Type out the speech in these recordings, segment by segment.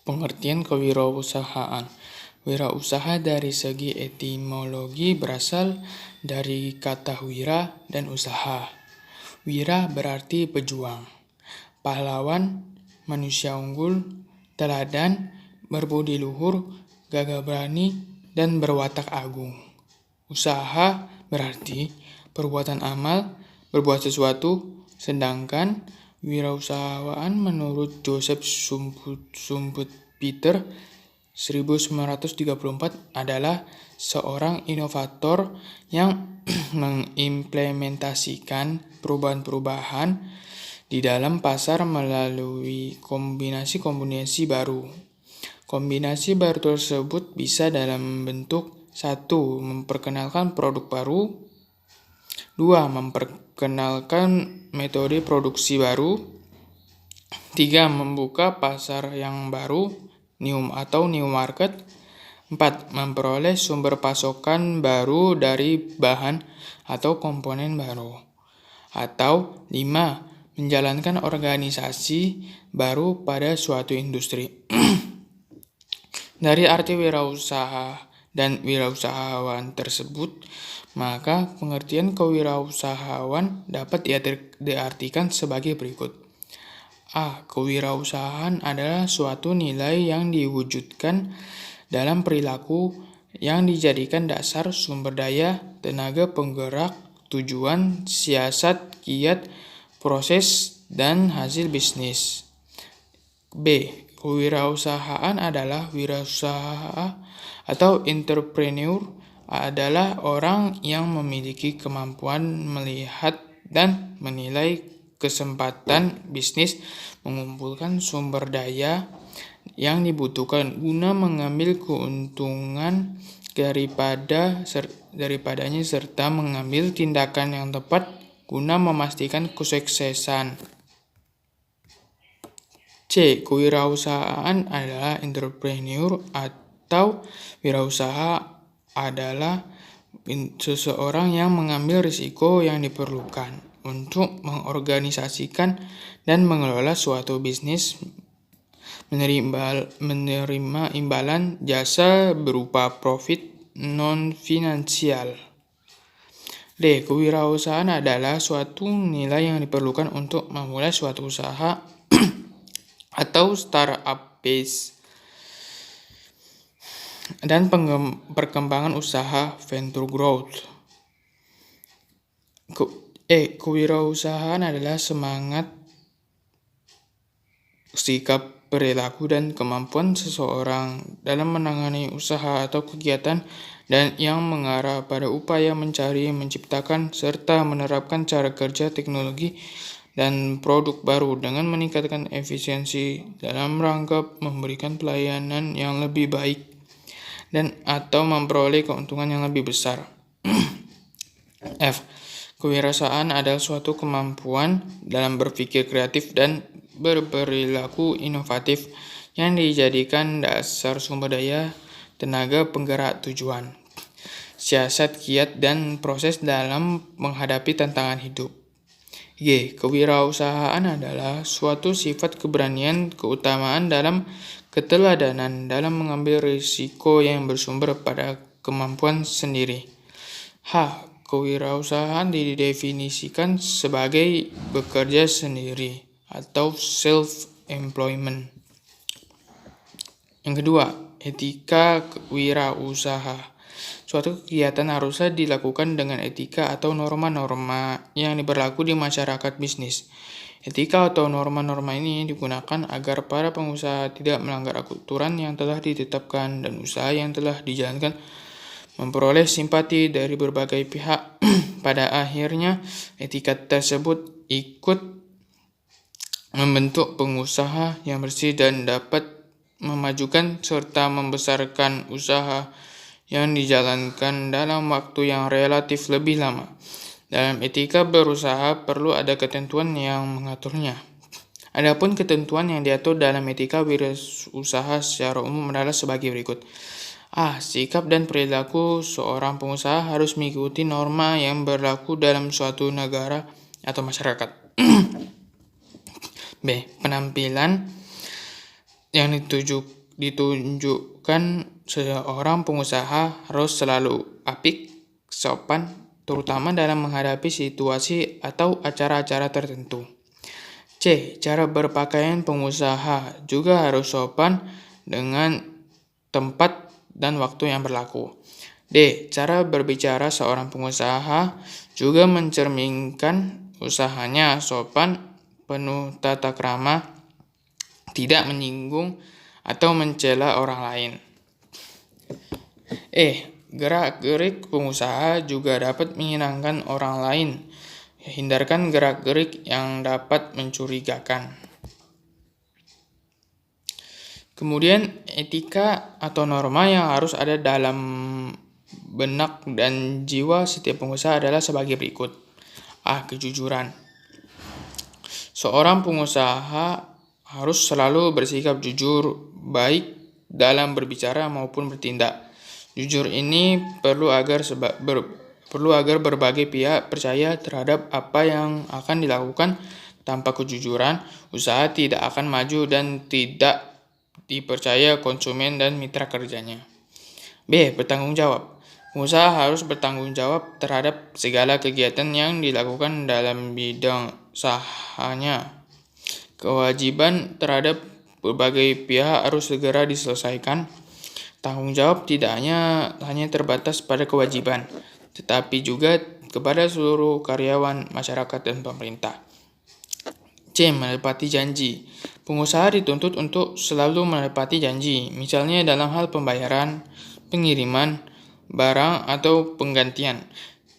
Pengertian kewirausahaan. Wirausaha dari segi etimologi berasal dari kata wira dan usaha. Wira berarti pejuang, pahlawan, manusia unggul, teladan, berbudi luhur, gagah berani, dan berwatak agung. Usaha berarti perbuatan amal, berbuat sesuatu, sedangkan wirausahaan menurut Joseph Schumpeter 1934 adalah seorang inovator yang mengimplementasikan perubahan-perubahan di dalam pasar melalui kombinasi-kombinasi baru. Kombinasi baru tersebut bisa dalam bentuk 1. Memperkenalkan produk baru, 2. Memperkenalkan metode produksi baru, 3. Membuka pasar yang baru, new market, 4. Memperoleh sumber pasokan baru dari bahan atau komponen baru, atau 5. Menjalankan organisasi baru pada suatu industri. Dari arti wirausaha dan wirausahawan tersebut, maka pengertian kewirausahawan dapat diartikan sebagai berikut. A. Kewirausahaan adalah suatu nilai yang diwujudkan dalam perilaku yang dijadikan dasar sumber daya, tenaga penggerak, tujuan, siasat, kiat, proses, dan hasil bisnis. B. Kewirausahaan adalah wirausaha atau entrepreneur adalah orang yang memiliki kemampuan melihat dan menilai kesempatan bisnis, mengumpulkan sumber daya yang dibutuhkan guna mengambil keuntungan daripadanya serta mengambil tindakan yang tepat guna memastikan kesuksesan. C. Kewirausahaan adalah entrepreneur atau wirausaha adalah seseorang yang mengambil risiko yang diperlukan untuk mengorganisasikan dan mengelola suatu bisnis, menerima imbalan jasa berupa profit non-finansial. D. Kewirausahaan adalah suatu nilai yang diperlukan untuk memulai suatu usaha atau startup base dan perkembangan usaha venture growth. Kewirausahaan adalah semangat, sikap, perilaku, dan kemampuan seseorang dalam menangani usaha atau kegiatan dan yang mengarah pada upaya mencari, menciptakan, serta menerapkan cara kerja, teknologi, dan produk baru dengan meningkatkan efisiensi dalam rangka memberikan pelayanan yang lebih baik dan atau memperoleh keuntungan yang lebih besar. F. Kewirausahaan adalah suatu kemampuan dalam berpikir kreatif dan berperilaku inovatif yang dijadikan dasar sumber daya, tenaga penggerak, tujuan, siasat, kiat, dan proses dalam menghadapi tantangan hidup. G. Kewirausahaan adalah suatu sifat keberanian, keutamaan dalam keteladanan dalam mengambil risiko yang bersumber pada kemampuan sendiri. H. Kewirausahaan didefinisikan sebagai bekerja sendiri atau self-employment. Yang kedua, etika wirausaha. Suatu kegiatan harusnya dilakukan dengan etika atau norma-norma yang berlaku di masyarakat bisnis. Etika atau norma-norma ini digunakan agar para pengusaha tidak melanggar aturan yang telah ditetapkan dan usaha yang telah dijalankan memperoleh simpati dari berbagai pihak. Pada akhirnya, etika tersebut ikut membentuk pengusaha yang bersih dan dapat memajukan serta membesarkan usaha yang dijalankan dalam waktu yang relatif lebih lama. Dalam etika berusaha perlu ada ketentuan yang mengaturnya. Adapun ketentuan yang diatur dalam etika wirausaha secara umum adalah sebagai berikut. A. Sikap dan perilaku seorang pengusaha harus mengikuti norma yang berlaku dalam suatu negara atau masyarakat. B. Penampilan yang ditunjukkan seorang pengusaha harus selalu apik, sopan, terutama dalam menghadapi situasi atau acara-acara tertentu. C. Cara berpakaian pengusaha juga harus sopan dengan tempat dan waktu yang berlaku. D. Cara berbicara seorang pengusaha juga mencerminkan usahanya sopan, penuh tata krama, tidak menyinggung atau mencela orang lain. E. Gerak-gerik pengusaha juga dapat menyenangkan orang lain. Hindarkan gerak-gerik yang dapat mencurigakan. Kemudian etika atau norma yang harus ada dalam benak dan jiwa setiap pengusaha adalah sebagai berikut. A. Kejujuran. Seorang pengusaha harus selalu bersikap jujur, baik dalam berbicara maupun bertindak. Jujur ini perlu agar berbagai pihak percaya terhadap apa yang akan dilakukan. Tanpa kejujuran, usaha tidak akan maju dan tidak dipercaya konsumen dan mitra kerjanya. B. Bertanggung jawab. Pengusaha harus bertanggung jawab terhadap segala kegiatan yang dilakukan dalam bidang usahanya. Kewajiban terhadap berbagai pihak harus segera diselesaikan. Tanggung jawab tidak hanya terbatas pada kewajiban, tetapi juga kepada seluruh karyawan, masyarakat, dan pemerintah. C. Menepati janji. Pengusaha dituntut untuk selalu menepati janji, misalnya dalam hal pembayaran, pengiriman, barang, atau penggantian.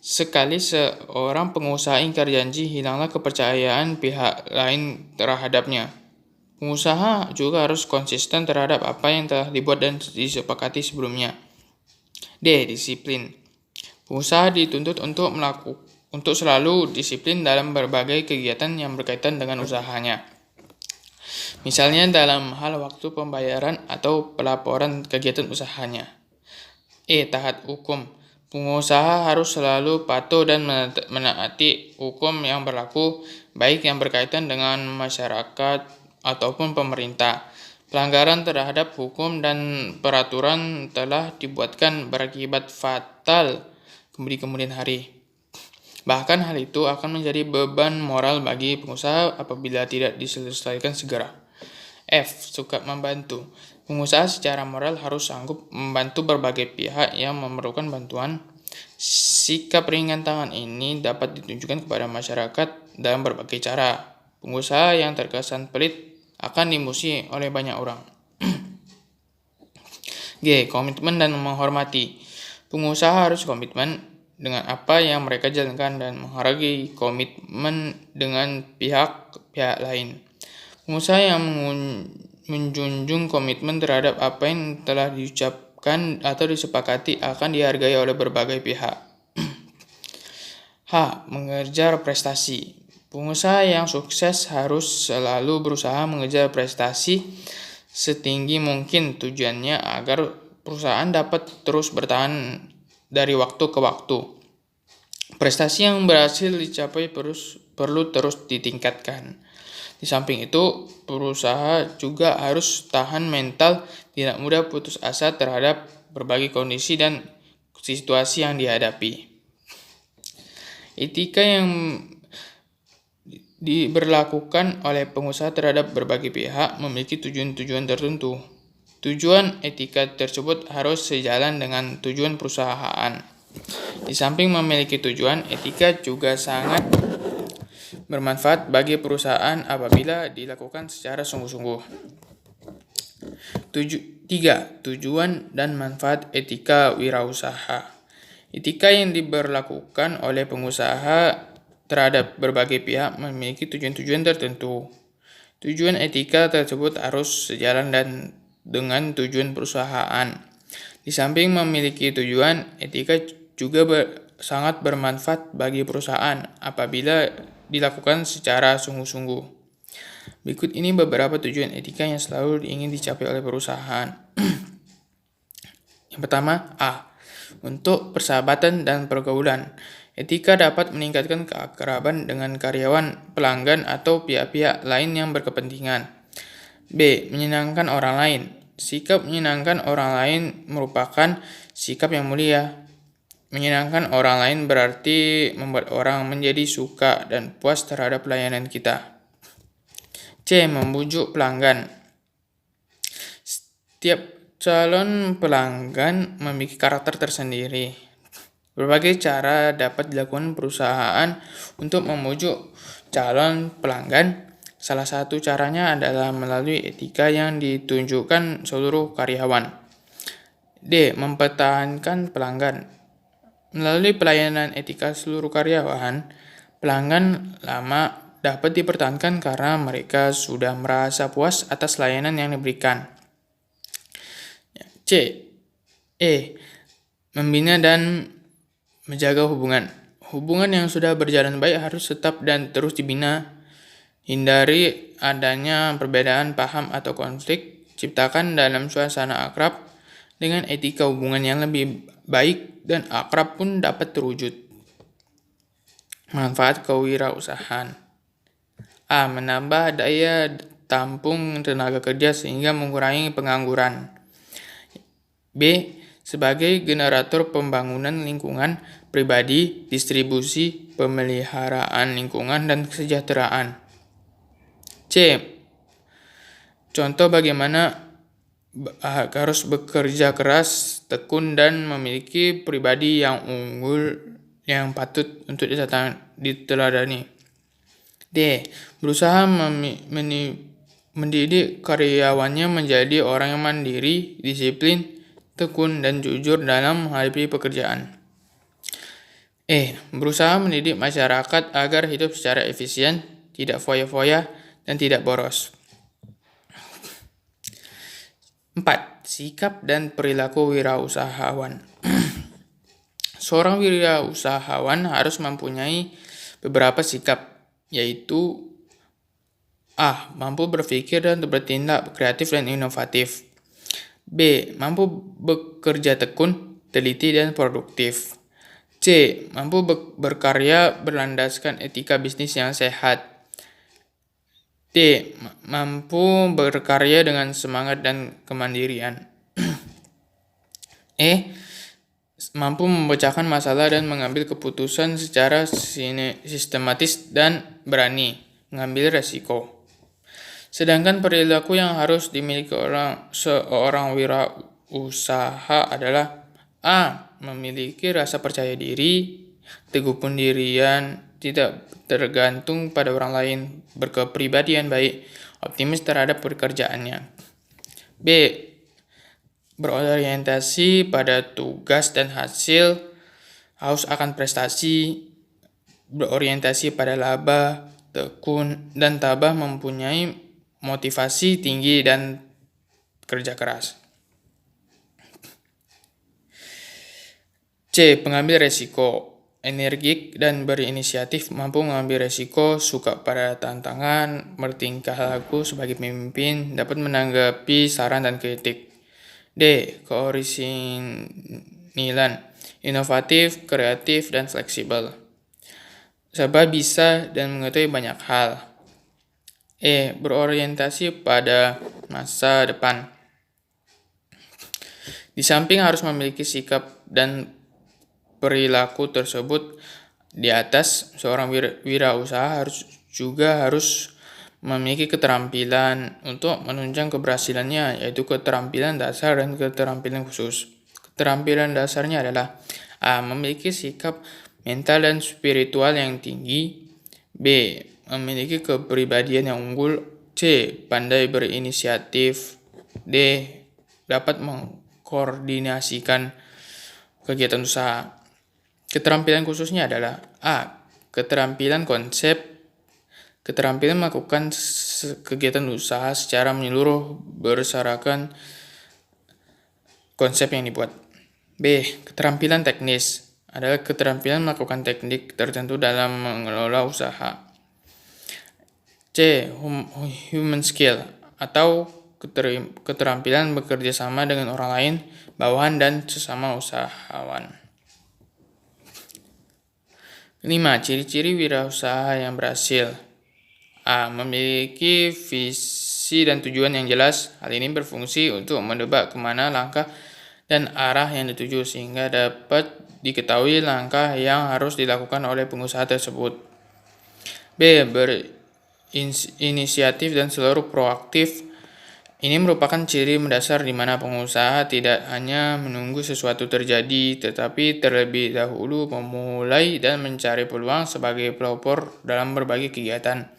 Sekali seorang pengusaha ingkar janji, hilanglah kepercayaan pihak lain terhadapnya. Pengusaha juga harus konsisten terhadap apa yang telah dibuat dan disepakati sebelumnya. D. Disiplin. Pengusaha dituntut untuk selalu disiplin dalam berbagai kegiatan yang berkaitan dengan usahanya. Misalnya dalam hal waktu pembayaran atau pelaporan kegiatan usahanya. E. Taat hukum. Pengusaha harus selalu patuh dan menaati hukum yang berlaku, baik yang berkaitan dengan masyarakat ataupun pemerintah. Pelanggaran terhadap hukum dan peraturan telah dibuatkan berakibat fatal kemudian hari. Bahkan hal itu akan menjadi beban moral bagi pengusaha apabila tidak diselesaikan segera. F. Suka membantu. Pengusaha secara moral harus sanggup membantu berbagai pihak yang memerlukan bantuan. Sikap ringan tangan ini dapat ditunjukkan kepada masyarakat dalam berbagai cara. Pengusaha yang terkesan pelit akan dimusuhi oleh banyak orang. G. Komitmen dan menghormati. Pengusaha harus komitmen dengan apa yang mereka jalankan dan menghargai komitmen dengan pihak-pihak lain. Pengusaha yang menjunjung komitmen terhadap apa yang telah diucapkan atau disepakati akan dihargai oleh berbagai pihak. H. Mengejar prestasi. Pengusaha yang sukses harus selalu berusaha mengejar prestasi setinggi mungkin. Tujuannya agar perusahaan dapat terus bertahan dari waktu ke waktu. Prestasi yang berhasil dicapai perlu terus ditingkatkan. Di samping itu, perusaha juga harus tahan mental, tidak mudah putus asa terhadap berbagai kondisi dan situasi yang dihadapi. Etika yang diberlakukan oleh pengusaha terhadap berbagai pihak memiliki tujuan-tujuan tertentu. Tujuan etika tersebut harus sejalan dengan tujuan perusahaan. Di samping memiliki tujuan, etika juga sangat bermanfaat bagi perusahaan apabila dilakukan secara sungguh-sungguh. 3. Tujuan dan manfaat etika wirausaha. Etika yang diberlakukan oleh pengusaha terhadap berbagai pihak memiliki tujuan-tujuan tertentu. Tujuan etika tersebut harus sejalan dengan tujuan perusahaan. Di samping memiliki tujuan, etika juga sangat bermanfaat bagi perusahaan apabila dilakukan secara sungguh-sungguh. Berikut ini beberapa tujuan etika yang selalu ingin dicapai oleh perusahaan. Yang pertama, A. Untuk persahabatan dan pergaulan. Etika dapat meningkatkan keakraban dengan karyawan, pelanggan, atau pihak-pihak lain yang berkepentingan. B. Menyenangkan orang lain. Sikap menyenangkan orang lain merupakan sikap yang mulia. Menyenangkan orang lain berarti membuat orang menjadi suka dan puas terhadap pelayanan kita. C. Membujuk pelanggan. Setiap calon pelanggan memiliki karakter tersendiri. Berbagai cara dapat dilakukan perusahaan untuk membujuk calon pelanggan. Salah satu caranya adalah melalui etika yang ditunjukkan seluruh karyawan. D. Mempertahankan pelanggan. Melalui pelayanan etika seluruh karyawan, pelanggan lama dapat dipertahankan karena mereka sudah merasa puas atas layanan yang diberikan. C. Membina dan menjaga hubungan. Hubungan yang sudah berjalan baik harus tetap dan terus dibina. Hindari adanya perbedaan paham atau konflik. Ciptakan dalam suasana akrab. Dengan etika hubungan yang lebih baik dan akrab pun dapat terwujud. Manfaat kewirausahaan. A. Menambah daya tampung tenaga kerja sehingga mengurangi pengangguran. B. Sebagai generator pembangunan lingkungan pribadi, distribusi, pemeliharaan lingkungan, dan kesejahteraan. C. Contoh bagaimana harus bekerja keras, tekun, dan memiliki pribadi yang unggul yang patut untuk diteladani. D. Berusaha mendidik karyawannya menjadi orang yang mandiri, disiplin, tekun, dan jujur dalam menghadapi pekerjaan. E. Berusaha mendidik masyarakat agar hidup secara efisien, tidak foya-foya, dan tidak boros. 4. Sikap dan perilaku wirausahawan. Seorang wirausahawan harus mempunyai beberapa sikap, yaitu A. Mampu berpikir dan bertindak kreatif dan inovatif. B. Mampu bekerja tekun, teliti, dan produktif. C. Mampu berkarya berlandaskan etika bisnis yang sehat. D. Mampu berkarya dengan semangat dan kemandirian. E. Mampu memecahkan masalah dan mengambil keputusan secara sistematis dan berani mengambil resiko. Sedangkan perilaku yang harus dimiliki seorang wirausaha adalah A. Memiliki rasa percaya diri, teguh pendirian, tidak tergantung pada orang lain, berkepribadian baik, optimis terhadap pekerjaannya. B. Berorientasi pada tugas dan hasil, haus akan prestasi, berorientasi pada laba, tekun, dan tabah, mempunyai motivasi tinggi dan kerja keras. C. Pengambil resiko. Energik dan berinisiatif, mampu mengambil resiko, suka pada tantangan, bertingkah laku sebagai pemimpin, dapat menanggapi saran dan kritik. D. Keorisinilan. Inovatif, kreatif, dan fleksibel. Serba bisa dan mengetahui banyak hal. E. Berorientasi pada masa depan. Di samping harus memiliki sikap dan perilaku tersebut di atas, seorang wirausaha harus memiliki keterampilan untuk menunjang keberhasilannya, yaitu keterampilan dasar dan keterampilan khusus. Keterampilan dasarnya adalah A. Memiliki sikap mental dan spiritual yang tinggi. B. Memiliki kepribadian yang unggul. C. Pandai berinisiatif. D. Dapat mengkoordinasikan kegiatan usaha. Keterampilan khususnya adalah A. Keterampilan konsep, keterampilan melakukan kegiatan usaha secara menyeluruh berdasarkan konsep yang dibuat. B. Keterampilan teknis adalah keterampilan melakukan teknik tertentu dalam mengelola usaha. C. Human skill atau keterampilan bekerja sama dengan orang lain, bawahan, dan sesama usahawan. 5. Ciri-ciri wirausaha yang berhasil. A. Memiliki visi visi dan tujuan yang jelas. Hal ini berfungsi untuk menebak kemana langkah dan arah yang dituju, sehingga dapat diketahui langkah yang harus dilakukan oleh pengusaha tersebut. B. Berinisiatif dan selalu proaktif. Ini merupakan ciri mendasar di mana pengusaha tidak hanya menunggu sesuatu terjadi, tetapi terlebih dahulu memulai dan mencari peluang sebagai pelopor dalam berbagai kegiatan.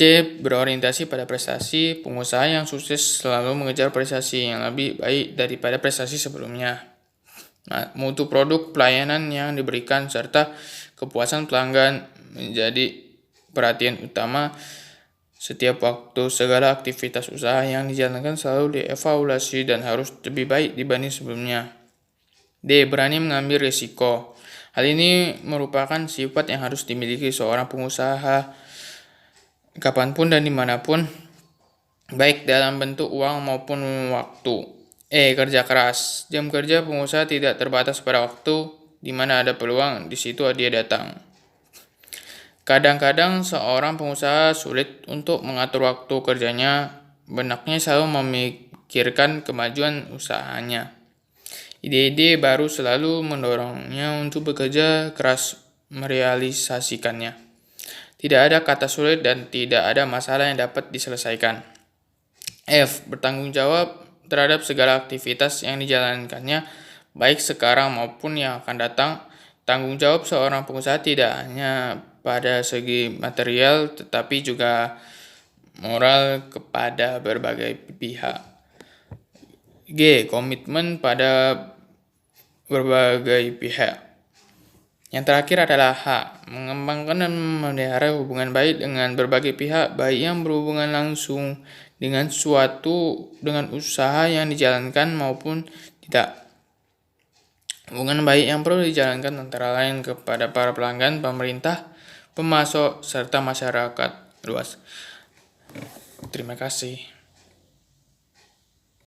C. Berorientasi pada prestasi. Pengusaha yang sukses selalu mengejar prestasi yang lebih baik daripada prestasi sebelumnya. Mutu produk pelayanan yang diberikan serta kepuasan pelanggan menjadi perhatian utama setiap waktu. Segala aktivitas usaha yang dijalankan selalu dievaluasi dan harus lebih baik dibanding sebelumnya. D. Berani mengambil risiko. Hal ini merupakan sifat yang harus dimiliki seorang pengusaha kapanpun dan dimanapun, baik dalam bentuk uang maupun waktu. E. Kerja keras. Jam kerja pengusaha tidak terbatas pada waktu. Di mana ada peluang, di situ dia datang. Kadang-kadang seorang pengusaha sulit untuk mengatur waktu kerjanya, benaknya selalu memikirkan kemajuan usahanya. Ide-ide baru selalu mendorongnya untuk bekerja keras merealisasikannya. Tidak ada kata sulit dan tidak ada masalah yang dapat diselesaikan. F. Bertanggung jawab terhadap segala aktivitas yang dijalankannya, baik sekarang maupun yang akan datang. Tanggung jawab seorang pengusaha tidak hanya pada segi material, tetapi juga moral kepada berbagai pihak. G. Komitmen pada berbagai pihak. Yang terakhir adalah H. Mengembangkan dan memelihara hubungan baik dengan berbagai pihak, baik yang berhubungan langsung dengan usaha yang dijalankan maupun tidak. Hubungan baik yang perlu dijalankan antara lain kepada para pelanggan, pemerintah, pemasok, serta masyarakat luas. Terima kasih.